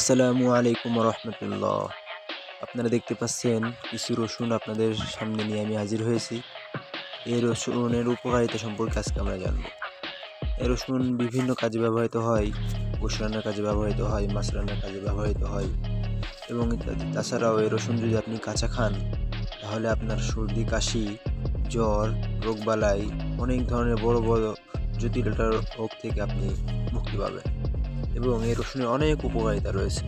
আসসালামু আলাইকুম রহমতুল্লাহ। আপনারা দেখতে পাচ্ছেন কিছু রসুন আপনাদের সামনে নিয়ে আমি হাজির হয়েছি। এই রসুনের উপকারিতা সম্পর্কে আজকে আমরা জানবো। এই রসুন বিভিন্ন কাজে ব্যবহৃত হয়। গোশত রান্নার কাজে ব্যবহৃত হয়, মাছ রান্নার কাজে ব্যবহৃত হয় এবং ইত্যাদি। তাছাড়াও এই রসুন যদি আপনি কাঁচা খান তাহলে আপনার সর্দি, কাশি, জ্বর, রোগবালাই, অনেক ধরনের বড় বড় জটিলতার রোগ থেকে আপনি মুক্তি পাবেন এবং এই রসুনের অনেক উপকারিতা রয়েছে।